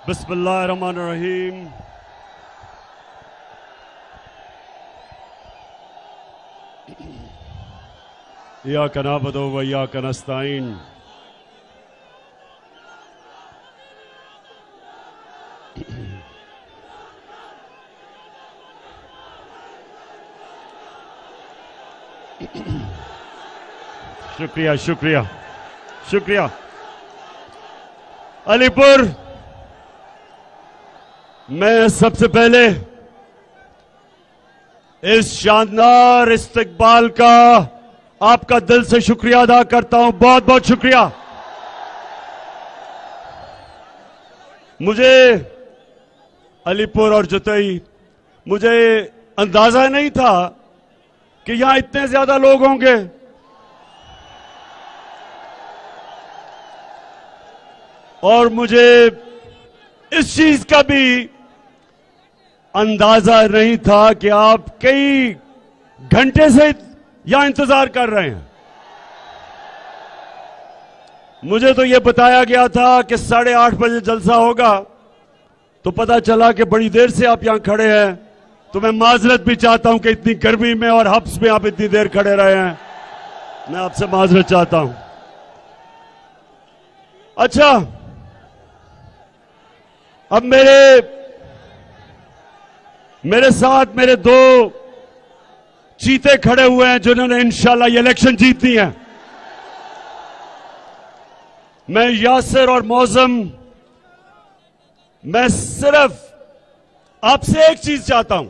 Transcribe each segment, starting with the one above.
बिस्मिल्लाहिर्रहमानिर्रहीम। इय्याका नअबुदु व इय्याका नस्तईन। शुक्रिया शुक्रिया शुक्रिया। अलीपुर, मैं सबसे पहले इस शानदार इस्तकबाल का आपका दिल से शुक्रिया अदा करता हूं। बहुत बहुत शुक्रिया। मुझे अलीपुर और जुतई, मुझे अंदाजा नहीं था कि यहां इतने ज्यादा लोग होंगे। और मुझे इस चीज का भी अंदाजा नहीं था कि आप कई घंटे से यहां इंतजार कर रहे हैं। मुझे तो यह बताया गया था कि 8:30 बजे जलसा होगा, तो पता चला कि बड़ी देर से आप यहां खड़े हैं। तो मैं माजरत भी चाहता हूं कि इतनी गर्मी में और हब्स में आप इतनी देर खड़े रहे हैं। मैं आपसे माजरत चाहता हूं। अच्छा, अब मेरे साथ मेरे दो चीते खड़े हुए हैं जिन्होंने इंशाल्लाह ये इलेक्शन जीतनी है। मैं यासिर और मौसम, मैं सिर्फ आपसे एक चीज चाहता हूं,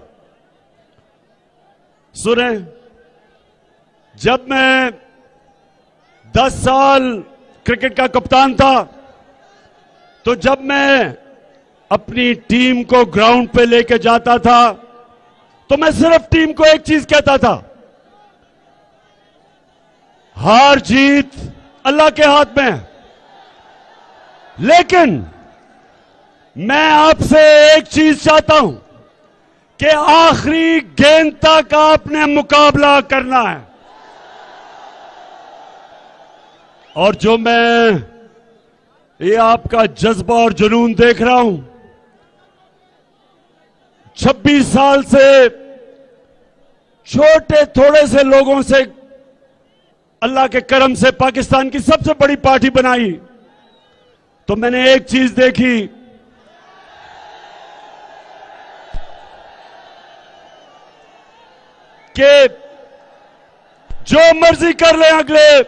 सुने। जब मैं 10 साल क्रिकेट का कप्तान था, तो जब मैं अपनी टीम को ग्राउंड पे लेके जाता था, तो मैं सिर्फ टीम को एक चीज कहता था, हार जीत अल्लाह के हाथ में है, लेकिन मैं आपसे एक चीज चाहता हूं कि आखिरी गेंद तक आपने मुकाबला करना है। और जो मैं ये आपका जज्बा और जुनून देख रहा हूं, 26 साल से छोटे थोड़े से लोगों से अल्लाह के करम से पाकिस्तान की सबसे बड़ी पार्टी बनाई, तो मैंने एक चीज देखी कि जो मर्जी कर ले, अगले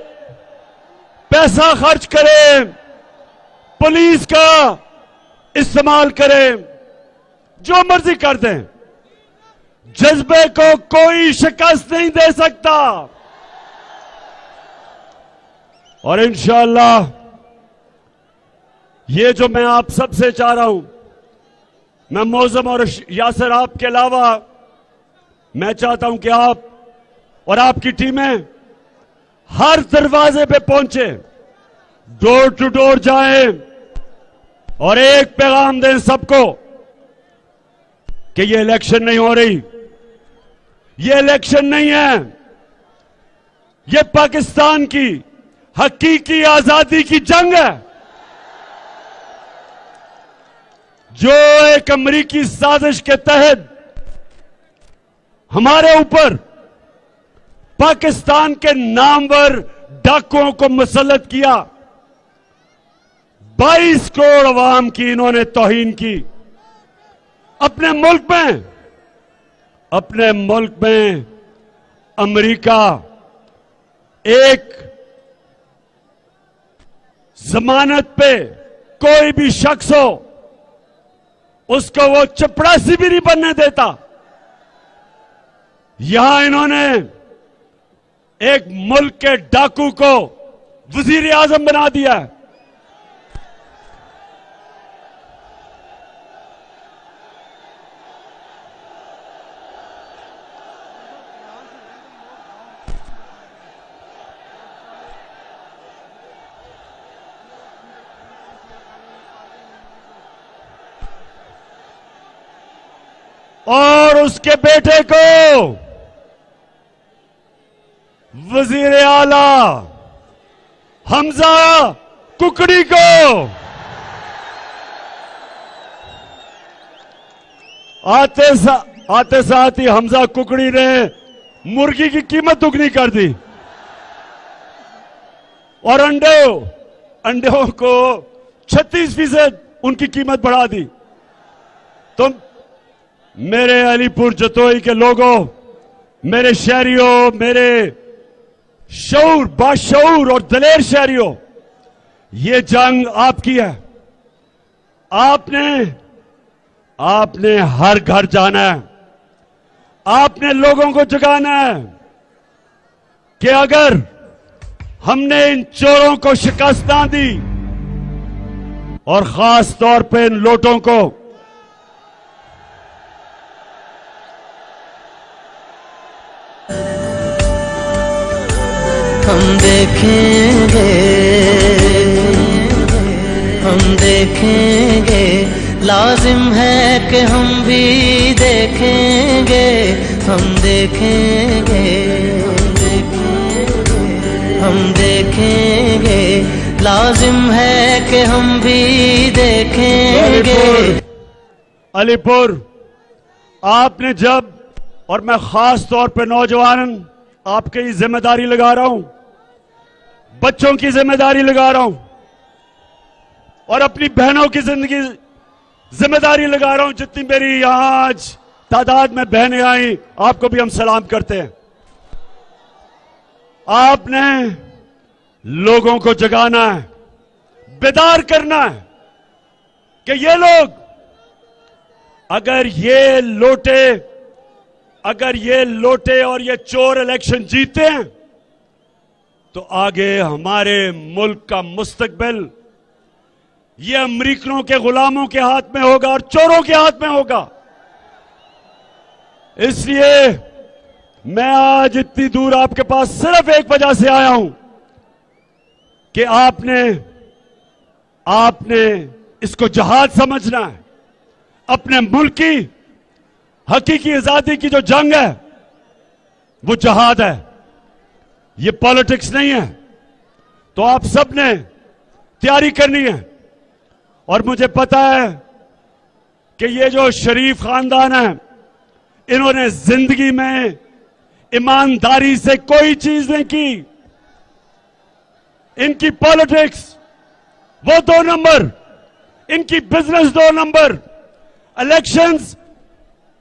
पैसा खर्च करें, पुलिस का इस्तेमाल करें, जो मर्जी कर दें, जज्बे को कोई शिकस्त नहीं दे सकता। और इंशाअल्लाह ये जो मैं आप सबसे चाह रहा हूं, मैं मौसम और यासिर आपके अलावा मैं चाहता हूं कि आप और आपकी टीमें हर दरवाजे पे पहुंचे, डोर टू डोर जाएं और एक पैगाम दें सबको कि ये इलेक्शन नहीं हो रही, ये इलेक्शन नहीं है, ये पाकिस्तान की हकीकी आजादी की जंग है, जो एक अमेरिकी साजिश के तहत हमारे ऊपर पाकिस्तान के नामवर डाकुओं को मुसल्लत किया। 22 करोड़ अवाम की इन्होंने तौहीन की। अपने मुल्क में अमेरिका एक जमानत पे कोई भी शख्स हो, उसको वो चपरासी भी नहीं बनने देता। यहां इन्होंने एक मुल्क के डाकू को वजीर आजम बना दिया है। और उसके बेटे को वजीर आला हमजा कुकड़ी को आते साथ ही हमजा कुकड़ी ने मुर्गी की कीमत दुगनी कर दी और अंडों को 36% उनकी कीमत बढ़ा दी। तो मेरे अलीपुर जतोई के लोगों, मेरे शहरियों, मेरे बाशऊर और दलेर शहरियों, ये जंग आपकी है। आपने हर घर जाना है, आपने लोगों को जगाना है कि अगर हमने इन चोरों को शिकस्त ना दी और खास तौर पे इन लोटों को, हम देखेंगे लाजिम है कि हम भी देखेंगे, हम देखेंगे लाजिम है कि हम भी देखेंगे। अलीपुर आपने जब, और मैं खास तौर पे नौजवान आपके ही जिम्मेदारी लगा रहा हूं, बच्चों की जिम्मेदारी लगा रहा हूं और अपनी बहनों की जिम्मेदारी लगा रहा हूं। जितनी मेरी यहां आज तादाद में बहनें आई, आपको भी हम सलाम करते हैं। आपने लोगों को जगाना है, बेदार करना है कि ये लोग, अगर ये लोटे और ये चोर इलेक्शन जीते हैं तो आगे हमारे मुल्क का मुस्तकबिल ये अमरीकनों के गुलामों के हाथ में होगा और चोरों के हाथ में होगा। इसलिए मैं आज इतनी दूर आपके पास सिर्फ एक वजह से आया हूं कि आपने इसको जहाद समझना है। अपने मुल्क की हकीकी आजादी की जो जंग है वो जहाद है, ये पॉलिटिक्स नहीं है। तो आप सब ने तैयारी करनी है और मुझे पता है कि ये जो शरीफ खानदान है, इन्होंने जिंदगी में ईमानदारी से कोई चीज नहीं की। इनकी पॉलिटिक्स वो 2 नंबर, इनकी बिजनेस 2 नंबर।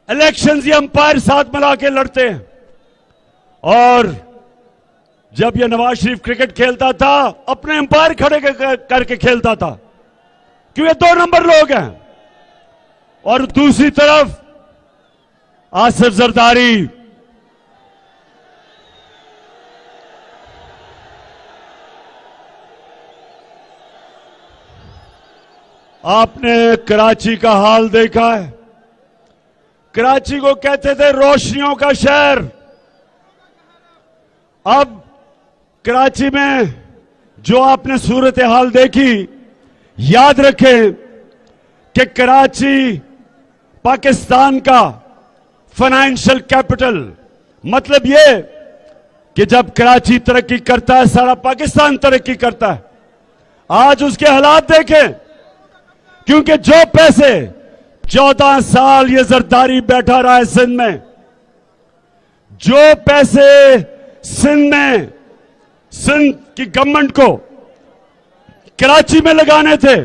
इलेक्शंस ये अंपायर साथ मिला के लड़ते हैं। और जब ये नवाज शरीफ क्रिकेट खेलता था, अपने अंपायर खड़े करके खेलता था, क्यों? ये 2 नंबर लोग हैं। और दूसरी तरफ आसिफ जरदारी, आपने कराची का हाल देखा है। कराची को कहते थे रोशनियों का शहर। अब कराची में जो आपने सूरत हाल देखी, याद रखें कि कराची पाकिस्तान का फाइनेंशियल कैपिटल, मतलब ये कि जब कराची तरक्की करता है सारा पाकिस्तान तरक्की करता है। आज उसके हालात देखें, क्योंकि जो पैसे 14 साल ये जरदारी बैठा रहा है सिंध में, जो पैसे सिंध की गवर्नमेंट को कराची में लगाने थे,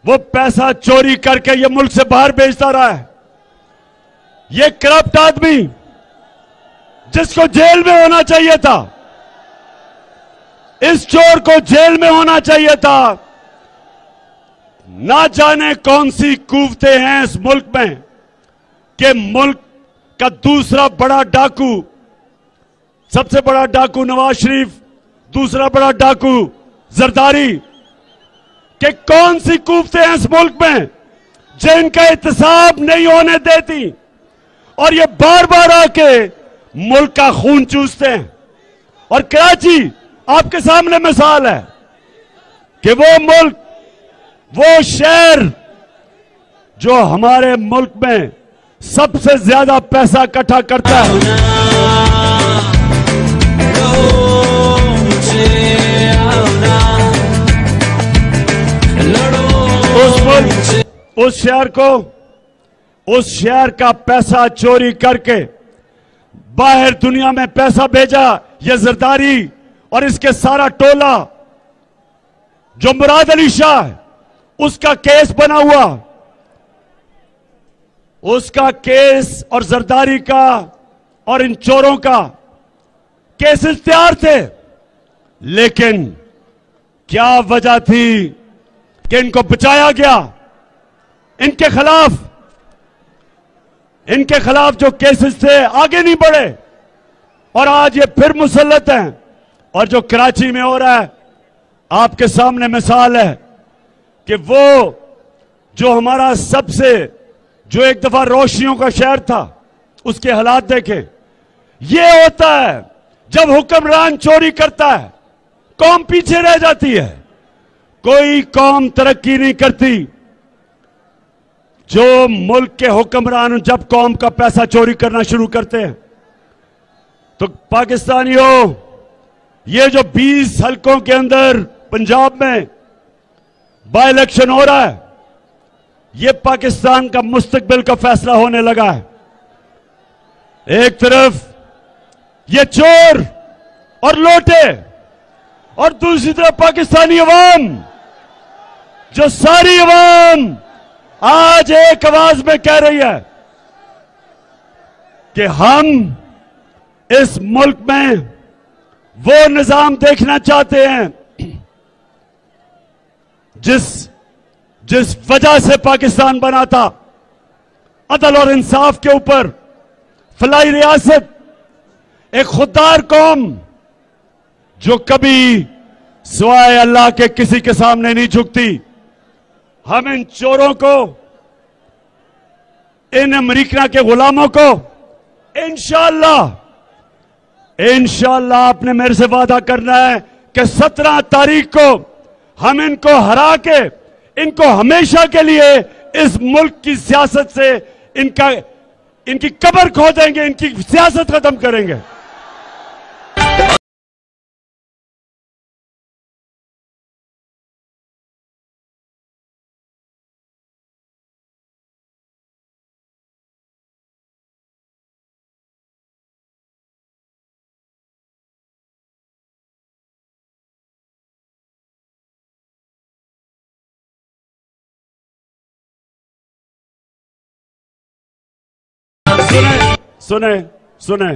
वो पैसा चोरी करके ये मुल्क से बाहर भेजता रहा है। ये करप्ट आदमी जिसको जेल में होना चाहिए था, इस चोर को जेल में होना चाहिए था। ना जाने कौन सी कुव्वतें हैं इस मुल्क में कि मुल्क का दूसरा बड़ा डाकू, सबसे बड़ा डाकू नवाज शरीफ, दूसरा बड़ा डाकू जरदारी, कि कौन सी कुव्वतें हैं इस मुल्क में जिनका एहतसाब नहीं होने देती और ये बार बार आके मुल्क का खून चूसते हैं। और कराची आपके सामने मिसाल है कि वो मुल्क, वो शहर जो हमारे मुल्क में सबसे ज्यादा पैसा इकट्ठा करता है, उस शहर को उस शहर का पैसा चोरी करके बाहर दुनिया में पैसा भेजा, ये जरदारी और इसके सारा टोला, जो मुराद अली शाह है, उसका केस बना हुआ, उसका केस और जरदारी का और इन चोरों का केसेस तैयार थे। लेकिन क्या वजह थी कि इनको बचाया गया? इनके खिलाफ जो केसेस थे आगे नहीं बढ़े और आज ये फिर मुसल्लत हैं। और जो कराची में हो रहा है, आपके सामने मिसाल है कि वो जो हमारा जो एक दफा रोशनियों का शहर था, उसके हालात देखें। ये होता है जब हुक्मरान चोरी करता है, कौम पीछे रह जाती है, कोई कौम तरक्की नहीं करती। जो मुल्क के हुक्मरान जब कौम का पैसा चोरी करना शुरू करते हैं, तो पाकिस्तानियों, ये जो 20 हलकों के अंदर पंजाब में बाय इलेक्शन हो रहा है, ये पाकिस्तान का मुस्तकबिल का फैसला होने लगा है। एक तरफ ये चोर और लोटे और दूसरी तरफ पाकिस्तानी अवाम, जो सारी अवाम आज एक आवाज में कह रही है कि हम इस मुल्क में वो निजाम देखना चाहते हैं जिस वजह से पाकिस्तान बना था, अदल और इंसाफ के ऊपर, फलाई रियासत, एक खुददार कौम जो कभी सिवाय अल्लाह के किसी के सामने नहीं झुकती। हम इन चोरों को, इन अमेरिका के गुलामों को इंशाअल्लाह आपने मेरे से वादा करना है कि 17 तारीख को हम इनको हरा के, इनको हमेशा के लिए इस मुल्क की सियासत से इनकी कब्र खोदेंगे, इनकी सियासत खत्म करेंगे। सुने,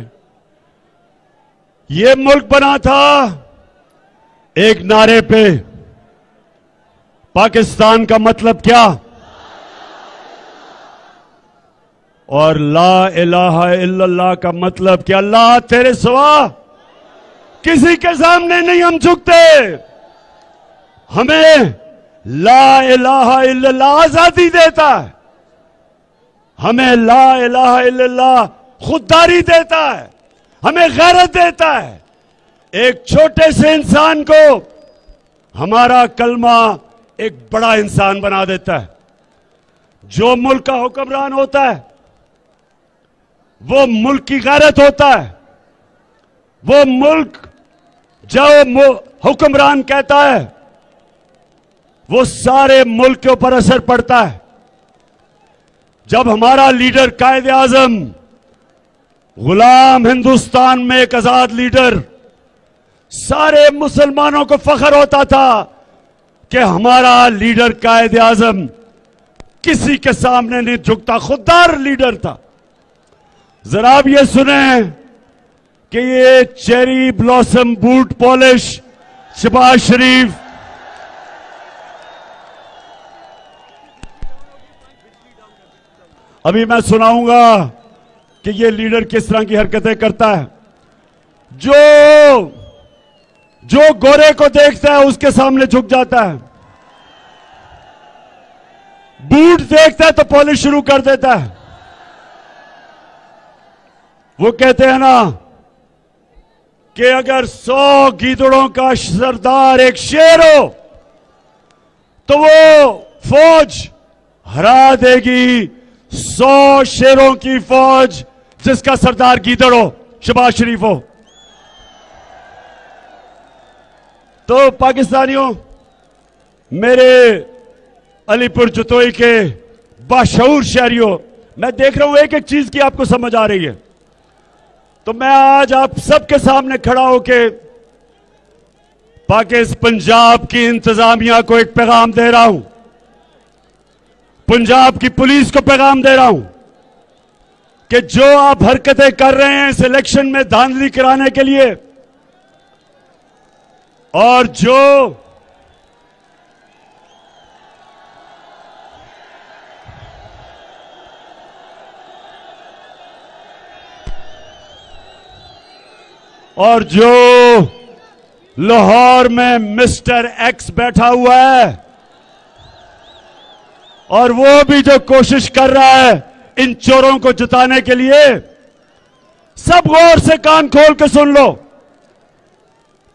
ये मुल्क बना था एक नारे पे। पाकिस्तान का मतलब क्या? और ला इलाहा इल्लल्लाह का मतलब क्या? अल्लाह तेरे सिवा किसी के सामने नहीं हम झुकते। हमें ला इलाहा इल्लल्लाह आजादी देता है, हमें ला इलाहा इल्लल्लाह खुददारी देता है, हमें गैरत देता है। एक छोटे से इंसान को हमारा कलमा एक बड़ा इंसान बना देता है। जो मुल्क का हुक्मरान होता है, वो मुल्क की गैरत होता है। वो मुल्क जो हुक्मरान कहता है, वो सारे मुल्क के ऊपर असर पड़ता है। जब हमारा लीडर कायदे आजम, गुलाम हिंदुस्तान में एक आजाद लीडर, सारे मुसलमानों को फख्र होता था कि हमारा लीडर कायदे आजम किसी के सामने नहीं झुकता, खुददार लीडर था। जरा आप ये सुने कि ये cherry blossom boot polish Shahbaz Sharif, अभी मैं सुनाऊंगा कि ये लीडर किस तरह की हरकतें करता है। जो गोरे को देखता है उसके सामने झुक जाता है, बूट देखता है तो पॉलिश शुरू कर देता है। वो कहते हैं ना कि अगर 100 गीदड़ों का सरदार एक शेर हो तो वो फौज हरा देगी 100 शेरों की फौज जिसका सरदार गीदड़ हो, शहबाज शरीफ हो। तो पाकिस्तानियों, मेरे अलीपुर जतोई के बाशऊर शहरियों, मैं देख रहा हूं एक एक चीज की आपको समझ आ रही है। तो मैं आज आप सबके सामने खड़ा होके पंजाब की इंतजामिया को एक पैगाम दे रहा हूं, पंजाब की पुलिस को पैगाम दे रहा हूं कि जो आप हरकतें कर रहे हैं इस इलेक्शन में धांधली कराने के लिए, और जो लाहौर में मिस्टर एक्स बैठा हुआ है और वो भी जो कोशिश कर रहा है इन चोरों को जिताने के लिए, सब गौर से कान खोल के सुन लो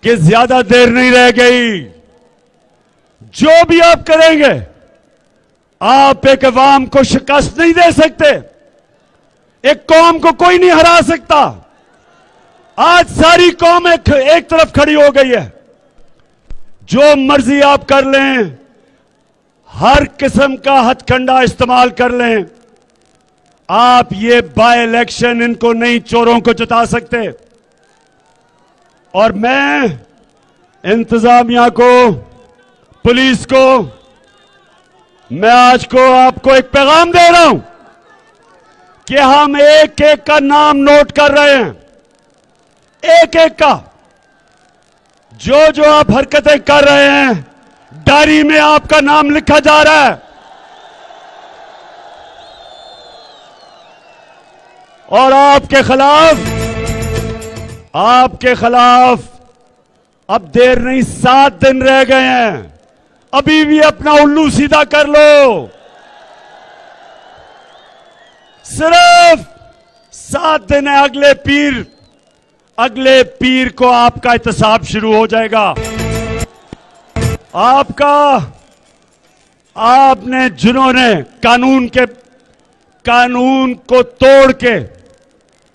कि ज्यादा देर नहीं रह गई। जो भी आप करेंगे, आप एक अवाम को शिकस्त नहीं दे सकते, एक कौम को कोई नहीं हरा सकता। आज सारी कौम एक तरफ खड़ी हो गई है। जो मर्जी आप कर लें, हर किस्म का हथकंडा इस्तेमाल कर लें, आप ये बाय इलेक्शन इनको नहीं, चोरों को जिता सकते। और मैं इंतजामिया को, पुलिस को, मैं आज को आपको एक पैगाम दे रहा हूं कि हम एक एक का नाम नोट कर रहे हैं, एक एक का। जो जो आप हरकतें कर रहे हैं, डायरी में आपका नाम लिखा जा रहा है। और आपके खिलाफ अब देर नहीं, 7 दिन रह गए हैं। अभी भी अपना उल्लू सीधा कर लो। सिर्फ 7 दिन है। अगले पीर को आपका एहतसाब शुरू हो जाएगा। आपने जिन्होंने कानून को तोड़ के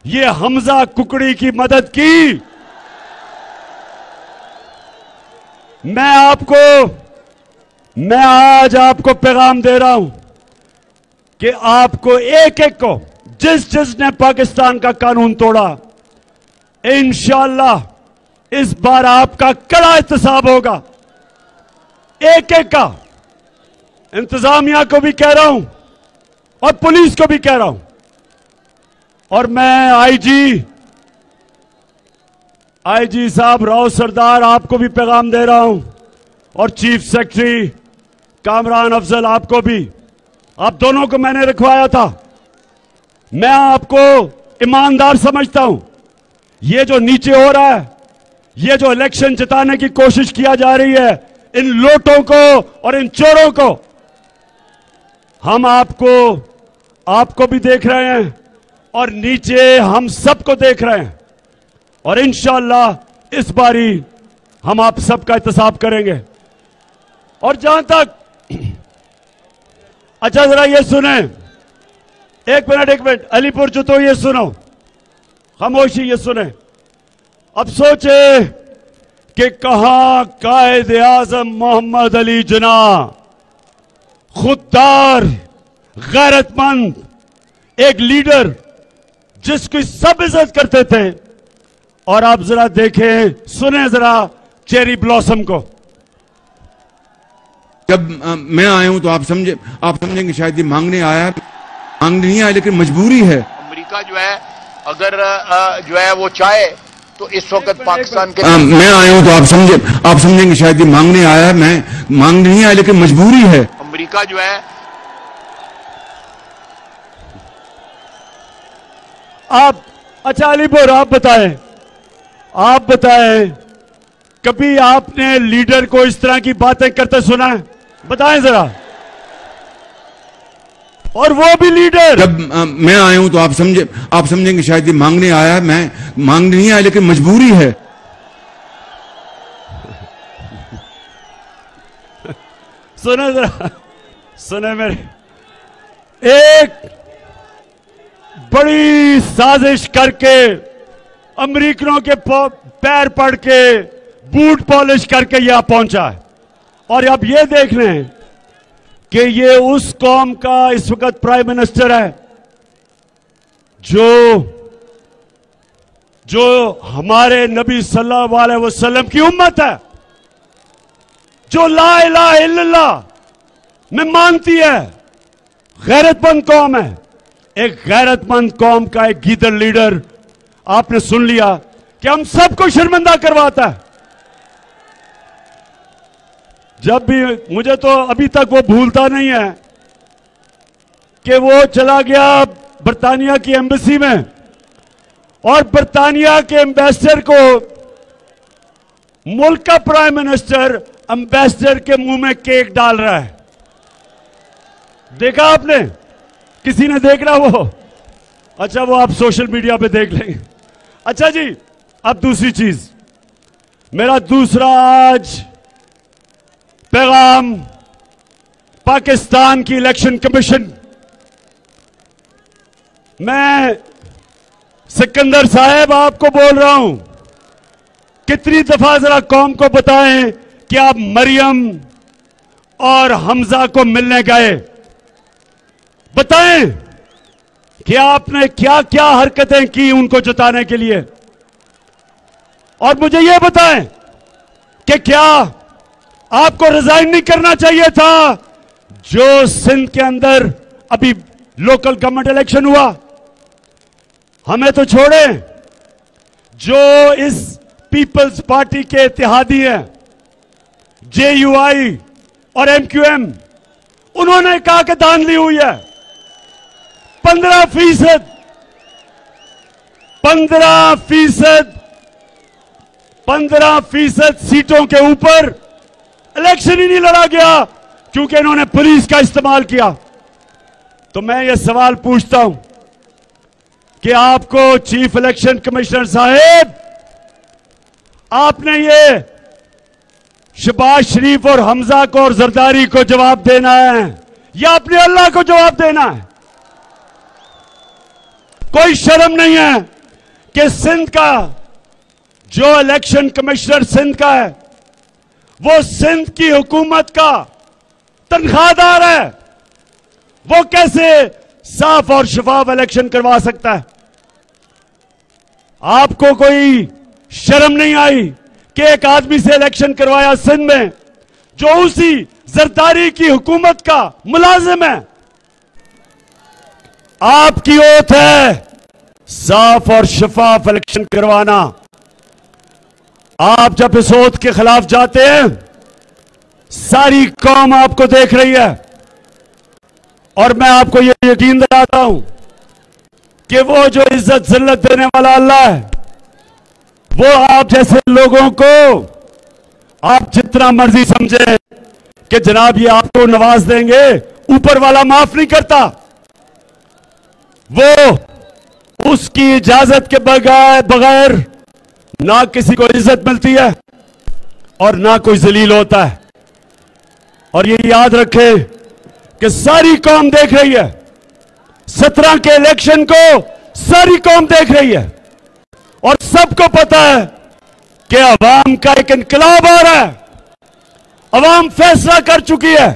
ये हमजा कुकड़ी की मदद की, मैं आज आपको पैगाम दे रहा हूं कि आपको एक एक को, जिसने पाकिस्तान का कानून तोड़ा, इंशाअल्लाह इस बार आपका कड़ा एहतसाब होगा। एक एक का। इंतजामिया को भी कह रहा हूं और पुलिस को भी कह रहा हूं। और मैं आईजी साहब राव सरदार, आपको भी पैगाम दे रहा हूं, और चीफ सेक्रेटरी कामरान अफजल, आपको भी। आप दोनों को मैंने रखवाया था। मैं आपको ईमानदार समझता हूं। ये जो नीचे हो रहा है, ये जो इलेक्शन जिताने की कोशिश किया जा रही है, इन लोटों को और इन चोरों को, हम आपको भी देख रहे हैं और नीचे हम सबको देख रहे हैं। और इंशाअल्लाह इस बारी हम आप सबका एहतसाब करेंगे। और जहां तक, अच्छा जरा ये सुने, एक मिनट, अलीपुर जो, तो ये सुनो, खामोशी, ये सुने। अब सोचे कि कहां कायद आजम मोहम्मद अली जिन्ना, खुददार, गैरतमंद, एक लीडर जिसकी सब इज्जत करते थे, और आप जरा देखें, सुने जरा चेरी ब्लॉसम को। जब मैं आया हूं तो आप समझेंगे शायद ये मांगने नहीं आया, लेकिन मजबूरी है। अमेरिका जो है, अगर जो है वो चाहे तो इस वक्त पाकिस्तान के, मैं आया हूं तो आप समझेंगे शायद ये मांगने आया, मैं मांगने नहीं आया, लेकिन मजबूरी है। अमेरिका जो है, आप, अच्छा अलीपुर, आप बताएं कभी आपने लीडर को इस तरह की बातें करते सुना है? बताएं जरा। और वो भी लीडर। जब मैं आया हूं तो आप समझेंगे शायद ये मांगने आया, मैं मांगने नहीं आया, लेकिन मजबूरी है। सुने जरा, सुने मेरे, एक बड़ी साजिश करके, अमेरिकनों के पैर पड़ के, बूट पॉलिश करके यहां पहुंचा है। और अब ये देख लें कि ये उस कौम का इस वक्त प्राइम मिनिस्टर है जो जो हमारे नबी सल्लल्लाहु अलैहि वसल्लम की उम्मत है, जो ला इलाहा इल्लल्लाह में मानती है, गैरतमंद कौम है। एक गैरतमंद कौम का एक गीदड़ लीडर आपने सुन लिया कि हम सबको शर्मिंदा करवाता है। जब भी, मुझे तो अभी तक वो भूलता नहीं है कि वो चला गया बर्तानिया की एम्बेसी में और बर्तानिया के एम्बेसडर को मुल्क का प्राइम मिनिस्टर एम्बेसडर के मुंह में केक डाल रहा है। देखा आपने? किसी ने देख रहा वो? अच्छा, वो आप सोशल मीडिया पे देख लेंगे। अच्छा जी, अब दूसरी चीज, मेरा दूसरा आज पैगाम पाकिस्तान की इलेक्शन कमीशन, मैं सिकंदर साहब आपको बोल रहा हूं, कितनी दफा जरा कौम को बताएं कि आप मरियम और हमजा को मिलने गए। बताएं कि आपने क्या क्या हरकतें की उनको जताने के लिए। और मुझे यह बताएं कि क्या आपको रिजाइन नहीं करना चाहिए था जो सिंध के अंदर अभी लोकल गवर्नमेंट इलेक्शन हुआ। हमें तो छोड़ें, जो इस पीपल्स पार्टी के इत्तेहादी हैं, जेयूआई और एमक्यूएम, उन्होंने कहा कि दान ली हुई है 15%। 15% सीटों के ऊपर इलेक्शन ही नहीं लड़ा गया क्योंकि इन्होंने पुलिस का इस्तेमाल किया। तो मैं ये सवाल पूछता हूं कि आपको चीफ इलेक्शन कमिश्नर साहब, आपने ये शहबाज शरीफ और हमजा को और जरदारी को जवाब देना है या अपने अल्लाह को जवाब देना है? कोई शर्म नहीं है कि सिंध का जो इलेक्शन कमिश्नर सिंध का है, वो सिंध की हुकूमत का तनख्वाहदार है। वो कैसे साफ और शफाफ इलेक्शन करवा सकता है? आपको कोई शर्म नहीं आई कि एक आदमी से इलेक्शन करवाया सिंध में जो उसी जरदारी की हुकूमत का मुलाजिम है? आपकी ओथ है साफ और शफाफ इलेक्शन करवाना। आप जब इस ओथ के खिलाफ जाते हैं, सारी कौम आपको देख रही है और मैं आपको यह यकीन दिलाता हूं कि वो जो इज्जत जिल्लत देने वाला अल्लाह है, वो आप जैसे लोगों को आप जितना मर्जी समझे कि जनाब ये आपको नवाज देंगे, ऊपर वाला माफ नहीं करता। वो उसकी इजाजत के बगैर ना किसी को इज्जत मिलती है और ना कोई जलील होता है। और ये याद रखे कि सारी कौम देख रही है, 17 के इलेक्शन को सारी कौम देख रही है और सबको पता है कि अवाम का एक इनकलाब आ रहा है। अवाम फैसला कर चुकी है।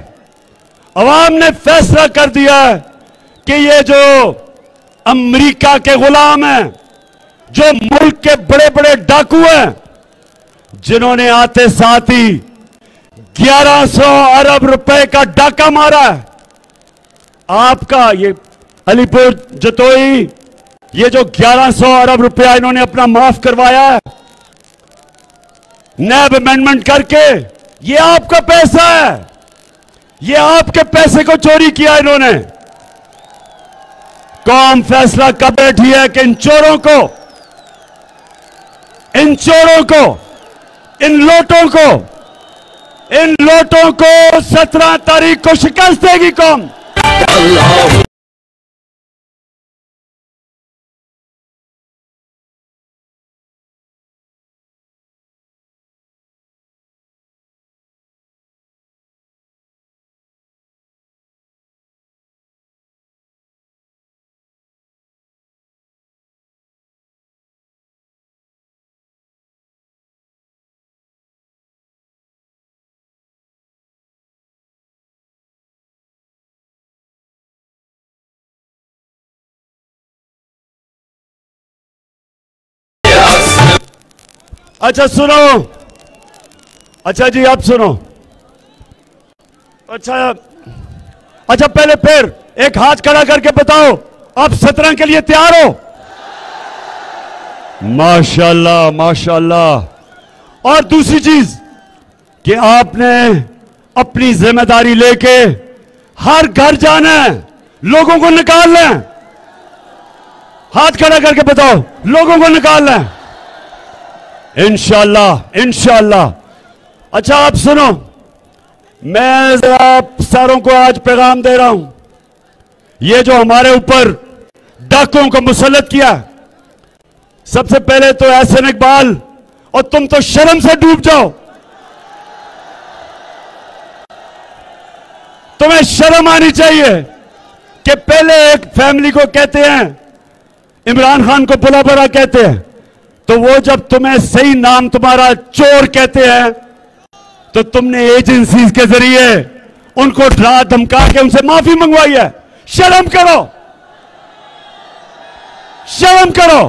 अवाम ने फैसला कर दिया है कि ये जो अमेरिका के गुलाम हैं, जो मुल्क के बड़े बड़े डाकू हैं, जिन्होंने आते साथ ही 1100 अरब रुपए का डाका मारा है, आपका ये अलीपुर जतोई, ये जो 1100 अरब रुपया इन्होंने अपना माफ करवाया है नैब अमेंडमेंट करके, ये आपका पैसा है। ये आपके पैसे को चोरी किया इन्होंने। कौम फैसला कर बैठी है कि इन चोरों को, इन 17 तारीख को शिकस्त देगी कौम। अच्छा सुनो, अच्छा जी आप सुनो, अच्छा पहले फिर एक हाथ खड़ा करके बताओ, आप शतरंज के लिए तैयार हो? माशाल्लाह माशाल्लाह। और दूसरी चीज कि आपने अपनी जिम्मेदारी लेके हर घर जाना है, लोगों को निकालना है। हाथ खड़ा करके बताओ, लोगों को निकालना है इंशाल्लाह इंशाल्लाह। अच्छा आप सुनो, मैं आप सारों को आज पैगाम दे रहा हूं, ये जो हमारे ऊपर डाकुओं को मुसल्लत किया, सबसे पहले तो एहसन इकबाल, और तुम तो शर्म से डूब जाओ, तुम्हें शर्म आनी चाहिए कि पहले एक फैमिली को कहते हैं, इमरान खान को बुला बड़ा कहते हैं, तो वो जब तुम्हें सही नाम तुम्हारा चोर कहते हैं तो तुमने एजेंसीज के जरिए उनको डरा धमका के उनसे माफी मंगवाई है। शर्म करो, शर्म करो।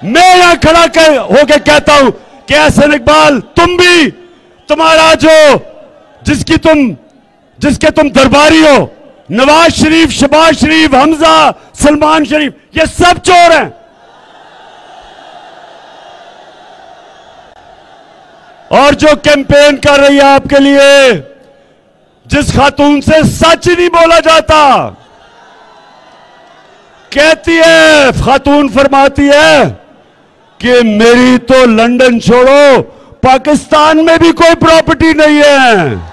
मैं यहां खड़ा होके कहता हूं कि एहसन इकबाल, तुम भी, तुम्हारा जो जिसके तुम दरबारी हो, नवाज शरीफ, शहबाज शरीफ, हमजा, सलमान शरीफ, ये सब चोर हैं। और जो कैंपेन कर रही है आपके लिए, जिस खातून से सच नहीं बोला जाता, कहती है, खातून फरमाती है कि मेरी तो लंदन छोड़ो, पाकिस्तान में भी कोई प्रॉपर्टी नहीं है।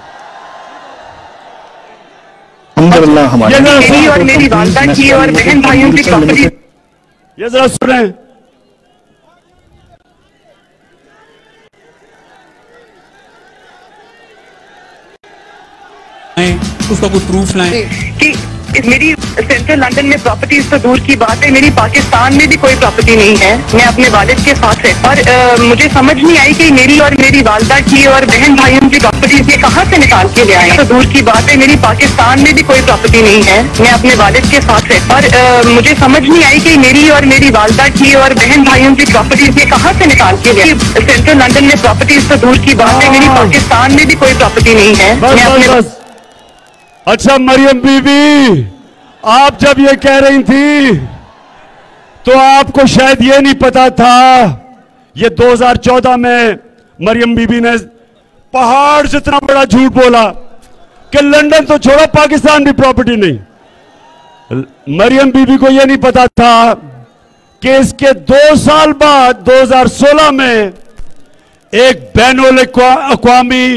मेरी और मेरी वालदा की और बहन भाइयों की प्रॉपर्टी, ये जरा सुने। उसका कोई प्रूफ लाएं कि मेरी सेंट्रल लंदन में प्रॉपर्टीज तो दूर की बात है, मेरी पाकिस्तान में भी कोई प्रॉपर्टी नहीं है। मैं अपने वालिद के साथ है, और मुझे समझ नहीं आई कि मेरी और मेरी वालदा की और बहन भाइयों की प्रॉपर्टीज ये कहाँ से निकाल के ले आए। तो दूर की बात है, मेरी पाकिस्तान में भी कोई प्रॉपर्टी नहीं है। मैं अपने वालिद के साथ है, और मुझे समझ नहीं आई कि मेरी और मेरी वालदा की और बहन भाइयों की प्रॉपर्टीज ये कहाँ से निकाल के ले आए। सेंट्रल लंदन में प्रॉपर्टीज तो दूर की बात है, मेरी पाकिस्तान में भी कोई प्रॉपर्टी नहीं है। मैं अपने अच्छा मरियम बीबी, आप जब ये कह रही थी तो आपको शायद ये नहीं पता था, ये 2014 में मरियम बीबी ने पहाड़ जितना बड़ा झूठ बोला कि लंदन तो छोड़ो, पाकिस्तान भी प्रॉपर्टी नहीं। मरियम बीबी को ये नहीं पता था कि इसके 2 साल बाद 2016 में एक बैनुल अक़वामी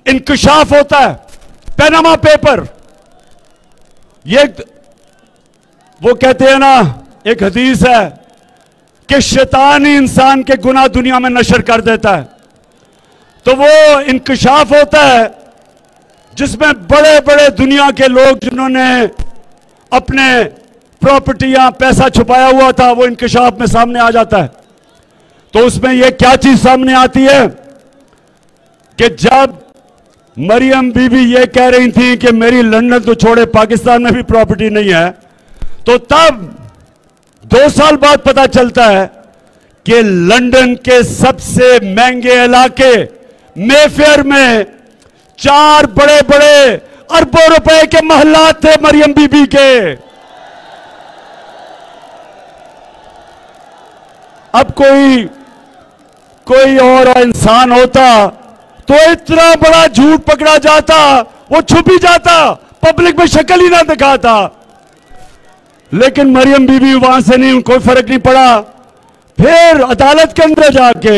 इंकशाफ होता है, पैनामा पेपर। ये वो कहते हैं ना, एक हदीस है कि शैतान ही इंसान के गुनाह दुनिया में नशर कर देता है। तो वो इंकशाफ होता है जिसमें बड़े बड़े दुनिया के लोग जिन्होंने अपने प्रॉपर्टियां, पैसा छुपाया हुआ था, वो इंकशाफ में सामने आ जाता है। तो उसमें ये क्या चीज सामने आती है कि जब मरियम बीबी ये कह रही थी कि मेरी लंदन तो छोड़े, पाकिस्तान में भी प्रॉपर्टी नहीं है, तो तब 2 साल बाद पता चलता है कि लंदन के सबसे महंगे इलाके मेफेयर में 4 बड़े बड़े अरबों रुपए के महलात थे मरियम बीबी के। अब कोई और इंसान होता तो इतना बड़ा झूठ पकड़ा जाता, वो छुप ही जाता, पब्लिक में शक्ल ही ना दिखाता। लेकिन मरियम बीबी वहां से नहीं, कोई फर्क नहीं पड़ा। फिर अदालत के अंदर जाके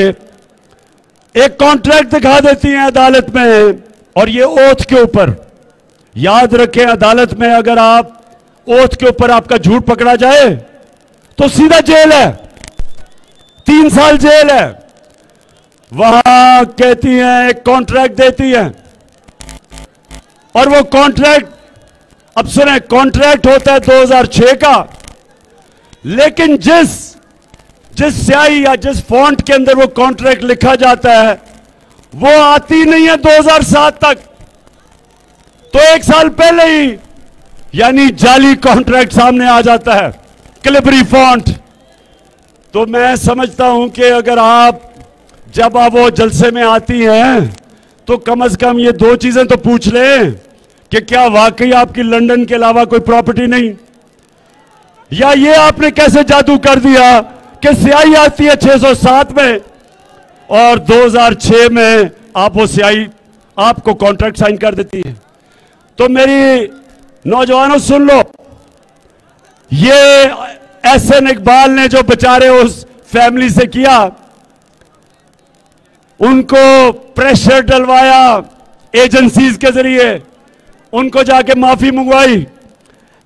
एक कॉन्ट्रैक्ट दिखा देती हैं अदालत में, और ये ओथ के ऊपर, याद रखें अदालत में अगर आप ओथ के ऊपर आपका झूठ पकड़ा जाए तो सीधा जेल है, 3 साल जेल है। वहां कहती हैं, एक कॉन्ट्रैक्ट देती हैं, और वो कॉन्ट्रैक्ट, अब सुने, कॉन्ट्रैक्ट होता है 2006 का, लेकिन जिस स्याही या जिस फॉन्ट के अंदर वो कॉन्ट्रैक्ट लिखा जाता है वो आती नहीं है 2007 तक। तो 1 साल पहले ही यानी जाली कॉन्ट्रैक्ट सामने आ जाता है, क्लिबरी फॉन्ट। तो मैं समझता हूं कि अगर आप जब आप वो जलसे में आती हैं तो कम से कम ये दो चीजें तो पूछ लें कि क्या वाकई आपकी लंदन के अलावा कोई प्रॉपर्टी नहीं, या ये आपने कैसे जादू कर दिया कि स्याही आती है 607 में और 2006 में आप वो स्याही आपको कॉन्ट्रैक्ट साइन कर देती है। तो मेरी नौजवानों सुन लो, ये एहसन इकबाल ने जो बेचारे उस फैमिली से किया, उनको प्रेशर डलवाया एजेंसीज के जरिए, उनको जाके माफी मंगवाई।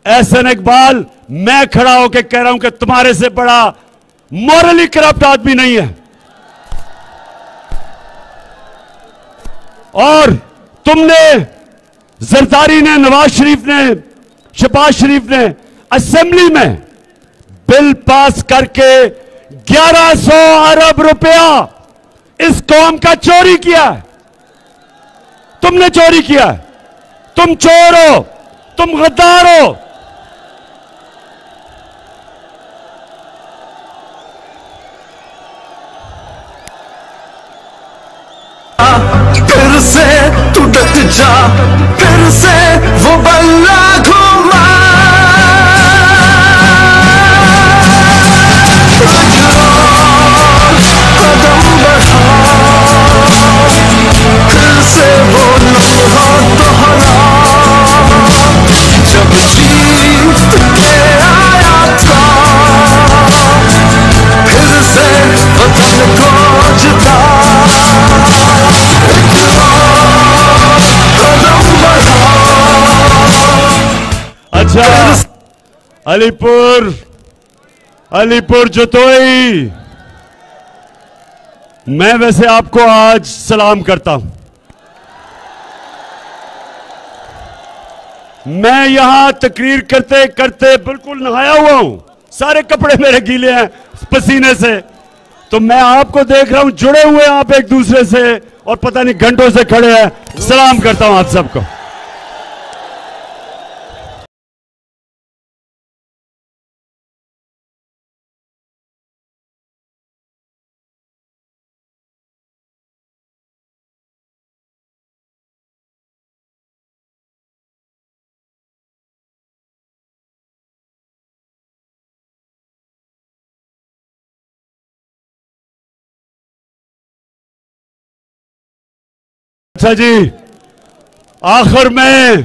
एहसन इकबाल, मैं खड़ा होकर कह रहा हूं कि तुम्हारे से बड़ा मॉरली करप्ट आदमी नहीं है। और तुमने, जरदारी ने, नवाज शरीफ ने, शहबाज शरीफ ने असेंबली में बिल पास करके 1100 अरब रुपया इस कौम का चोरी किया है। तुमने चोरी किया है, तुम चोर हो, तुम गद्दार हो। फिर से तू डट जा, फिर से वो बल्ला घुमा, कदम बढ़ा, फिर से वो लम्हा दोहरा, जब जीत के आया था, फिर से वतन को जिता। अच्छा, अलीपुर जतोई, मैं वैसे आपको आज सलाम करता हूं। मैं यहां तकरीर करते करते बिल्कुल नहाया हुआ हूं, सारे कपड़े मेरे गीले हैं पसीने से, तो मैं आपको देख रहा हूं जुड़े हुए आप एक दूसरे से और पता नहीं घंटों से खड़े हैं। सलाम करता हूं आप सबको। अच्छा जी, आखिर में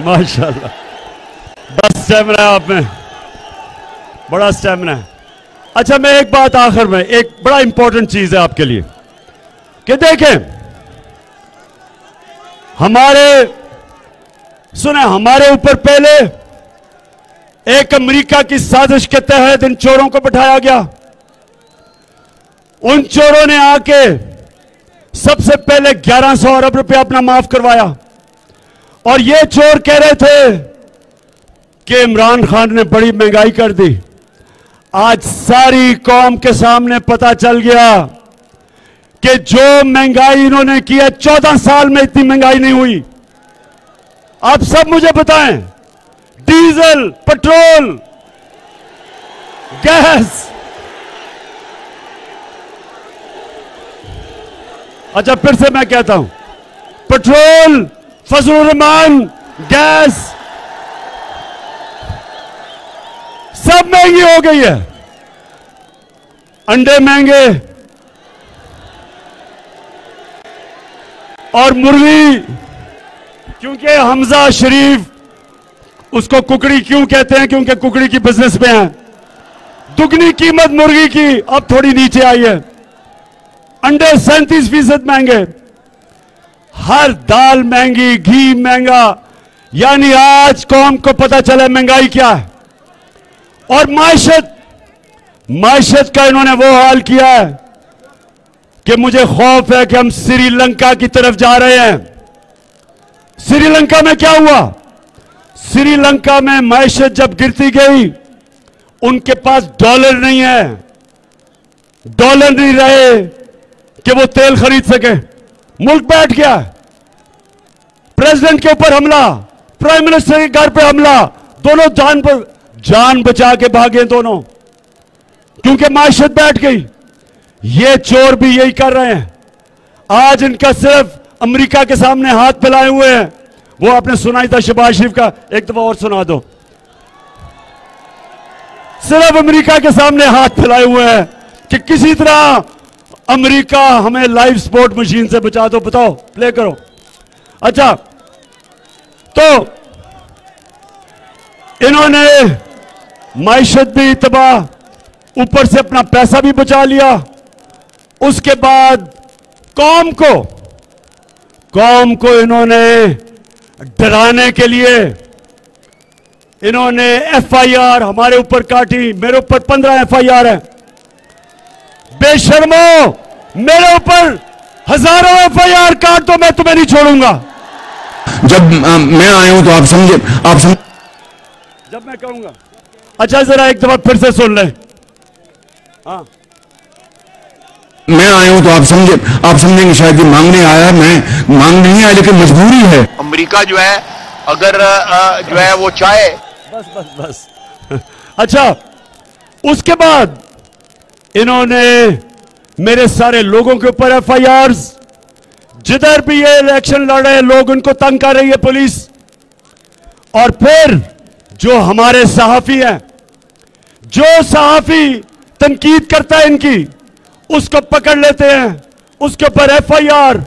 माशाल्लाह, बस स्टैमिना है आप में, बड़ा स्टैमिना है। अच्छा, मैं एक बात आखिर में, एक बड़ा इंपॉर्टेंट चीज है आपके लिए कि देखें, हमारे ऊपर पहले एक अमेरिका की साजिश के तहत इन चोरों को बिठाया गया। उन चोरों ने आके सबसे पहले 1100 अरब रुपया अपना माफ करवाया और ये चोर कह रहे थे कि इमरान खान ने बड़ी महंगाई कर दी। आज सारी कौम के सामने पता चल गया कि जो महंगाई इन्होंने की है, 14 साल में इतनी महंगाई नहीं हुई। आप सब मुझे बताएं, डीजल, पेट्रोल, गैस, अच्छा फिर से मैं कहता हूं, पेट्रोल, फजलुर रहमान, गैस सब महंगी हो गई है। अंडे महंगे और मुर्गी, क्योंकि हमजा शरीफ, उसको कुकड़ी क्यों कहते हैं? क्योंकि कुकड़ी की बिजनेस में है। दुगनी कीमत मुर्गी की अब थोड़ी नीचे आई है। अंडे 37% महंगे, हर दाल महंगी, घी महंगा। यानी आज कौम को पता चला महंगाई क्या है। और मायशत का इन्होंने वो हाल किया है कि मुझे खौफ है कि हम श्रीलंका की तरफ जा रहे हैं। श्रीलंका में क्या हुआ? श्रीलंका में मायशत जब गिरती गई, उनके पास डॉलर नहीं है, डॉलर नहीं रहे कि वो तेल खरीद सके। मुल्क बैठ गया। प्रेसिडेंट के ऊपर हमला, प्राइम मिनिस्टर के घर पे हमला, दोनों जान पर जान बचा के भागे दोनों, क्योंकि माशत बैठ गई। ये चोर भी यही कर रहे हैं। आज इनका सिर्फ अमेरिका के सामने हाथ फैलाए हुए हैं। वो आपने सुनाई था शहबाज शरीफ का, एक दफा और सुना दो। सिर्फ अमेरिका के सामने हाथ फैलाए हुए हैं कि किसी तरह अमेरिका हमें लाइव स्पोर्ट मशीन से बचा दो। बताओ, प्ले करो। अच्छा, तो इन्होंने माइशत भी तबाह, ऊपर से अपना पैसा भी बचा लिया। उसके बाद कौम को इन्होंने डराने के लिए इन्होंने एफआईआर हमारे ऊपर काटी। मेरे ऊपर 15 एफआईआर है। बेशर्मो, मेरे ऊपर हजारों एफआईआर काट दो, मैं तुम्हें नहीं छोड़ूंगा। जब मैं आया हूं तो आप समझे, जब मैं कहूंगा। अच्छा, जरा एक दफा फिर से सुन लें। हाँ, मैं आया हूं तो आप समझेंगे शायद ये मांगने आया। मैं मांग नहीं आया, लेकिन मजबूरी है। अमेरिका जो है, अगर जो है वो चाहे। बस अच्छा, उसके बाद इन्होंने मेरे सारे लोगों के ऊपर एफआईआर, जिधर भी ये इलेक्शन लड़ रहे हैं लोग, उनको तंग कर रही है पुलिस। और फिर जो हमारे सहाफी हैं, जो सहाफी तनकीद करता है इनकी, उसको पकड़ लेते हैं, उसके ऊपर एफआईआर।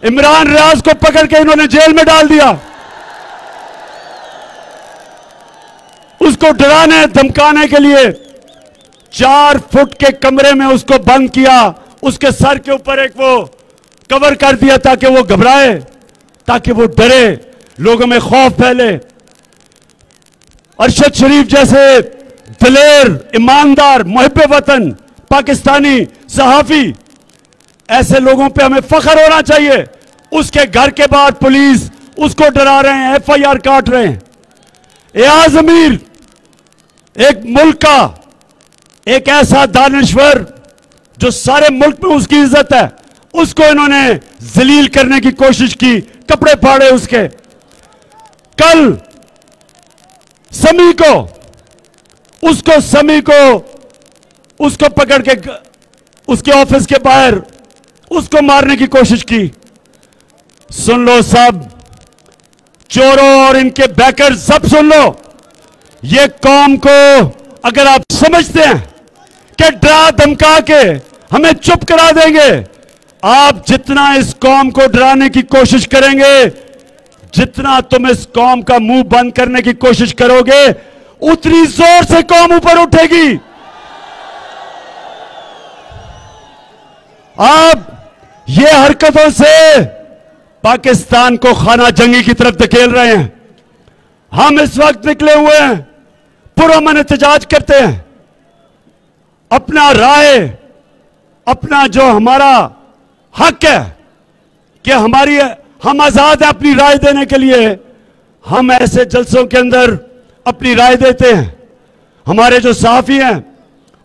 इमरान रियाज को पकड़ के इन्होंने जेल में डाल दिया। उसको डराने धमकाने के लिए 4 फुट के कमरे में उसको बंद किया। उसके सर के ऊपर एक वो कवर कर दिया ताकि वो घबराए, ताकि वो डरे, लोगों में खौफ फैले। अरशद शरीफ जैसे दिलेर, ईमानदार, मुहिब वतन पाकिस्तानी सहाफी, ऐसे लोगों पे हमें फख्र होना चाहिए। उसके घर के बाहर पुलिस उसको डरा रहे हैं, एफआईआर काट रहे हैं। एयाज अमीर, एक मुल्क का एक ऐसा दानिश्वर जो सारे मुल्क में उसकी इज्जत है, उसको इन्होंने जलील करने की कोशिश की, कपड़े फाड़े उसके। कल समी को उसको पकड़ के उसके ऑफिस के बाहर उसको मारने की कोशिश की। सुन लो सब, चोरों और इनके बैकर, सब सुन लो। ये कौम को अगर आप समझते हैं कि डरा धमका के हमें चुप करा देंगे, आप जितना इस कौम को डराने की कोशिश करेंगे, जितना तुम इस कौम का मुंह बंद करने की कोशिश करोगे, उतनी जोर से कौम ऊपर उठेगी। आप ये हरकतों से पाकिस्तान को खाना जंगी की तरफ धकेल रहे हैं। हम इस वक्त निकले हुए हैं, पुरअमन एहतजाज करते हैं। अपना राय, अपना जो हमारा हक है कि हम आजाद हैं अपनी राय देने के लिए, हम ऐसे जलसों के अंदर अपनी राय देते हैं। हमारे जो सहाफी हैं,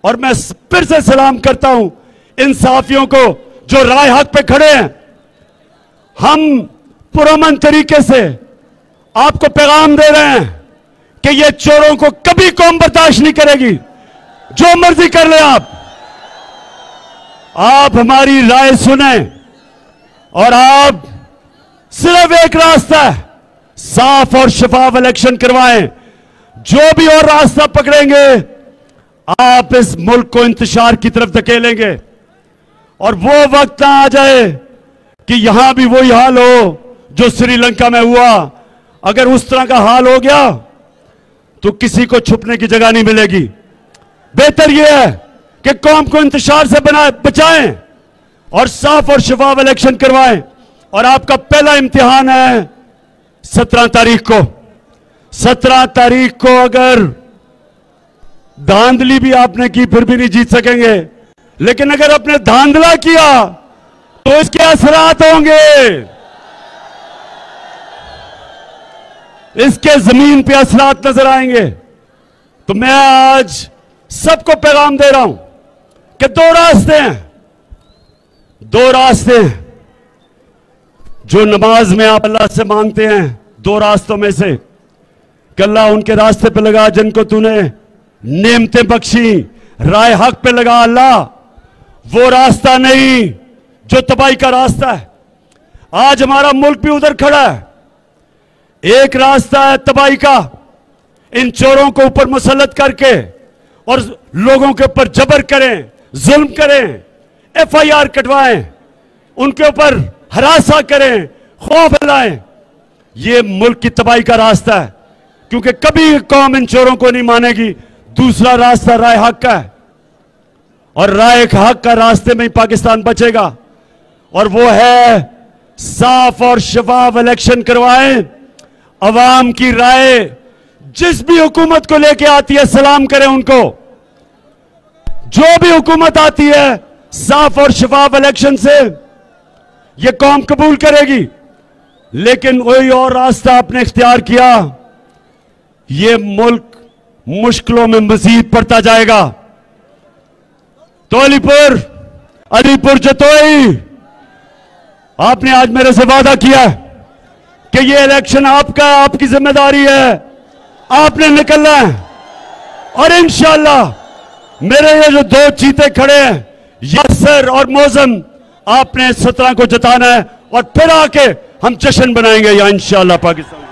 और मैं फिर से सलाम करता हूं इन सहाफियों को जो राय हक पे खड़े हैं। हम पुरअमन तरीके से आपको पैगाम दे रहे हैं कि ये चोरों को कभी कौम बर्दाश्त नहीं करेगी। जो मर्जी कर ले आप हमारी राय सुने, और आप सिर्फ एक रास्ता है, साफ और शफाफ इलेक्शन करवाएं। जो भी और रास्ता पकड़ेंगे, आप इस मुल्क को इंतशार की तरफ धकेलेंगे। और वो वक्त ना आ जाए कि यहां भी वही हाल हो जो श्रीलंका में हुआ। अगर उस तरह का हाल हो गया तो किसी को छुपने की जगह नहीं मिलेगी। बेहतर यह है कि कौम को इंतशार से बचाएं और साफ और शफाफ इलेक्शन करवाएं। और आपका पहला इम्तिहान है 17 तारीख को। 17 तारीख को अगर धांधली भी आपने की फिर भी नहीं जीत सकेंगे, लेकिन अगर आपने धांधला किया तो इसके असरात होंगे, इसके जमीन पे असरात नजर आएंगे। तो मैं आज सबको पैगाम दे रहा हूं कि दो रास्ते हैं जो नमाज में आप अल्लाह से मांगते हैं। दो रास्तों में से कल्ला उनके रास्ते पे लगा जिनको तूने नेमतें बख्शी, राय हक पे लगा अल्लाह, वो रास्ता नहीं जो तबाही का रास्ता है। आज हमारा मुल्क भी उधर खड़ा है। एक रास्ता है तबाही का, इन चोरों को ऊपर मुसल्लत करके और लोगों के ऊपर जबर करें, जुल्म करें, FIR कटवाएं, उनके ऊपर हरासा करें, खौफ फैलाएं। ये मुल्क की तबाही का रास्ता है, क्योंकि कभी कौम इन चोरों को नहीं मानेगी। दूसरा रास्ता राय हक का है, और राय हक का रास्ते में ही पाकिस्तान बचेगा, और वो है साफ और शफाफ इलेक्शन करवाएं। अवाम की राय जिस भी हुकूमत को लेके आती है सलाम करें उनको। जो भी हुकूमत आती है साफ और शफाफ इलेक्शन से ये कौम कबूल करेगी। लेकिन कोई और रास्ता आपने इख्तियार किया, ये मुल्क मुश्किलों में मजीद पड़ता जाएगा। तो अलीपुर जतोई, आपने आज मेरे से वादा किया कि ये इलेक्शन आपका है, आपकी जिम्मेदारी है, आपने निकलना है। और इंशाअल्लाह मेरे ये जो दो चीते खड़े हैं, यासर और मौजम, आपने 17 को जताना है और फिर आके हम जश्न बनाएंगे यहाँ इंशाअल्लाह पाकिस्तान।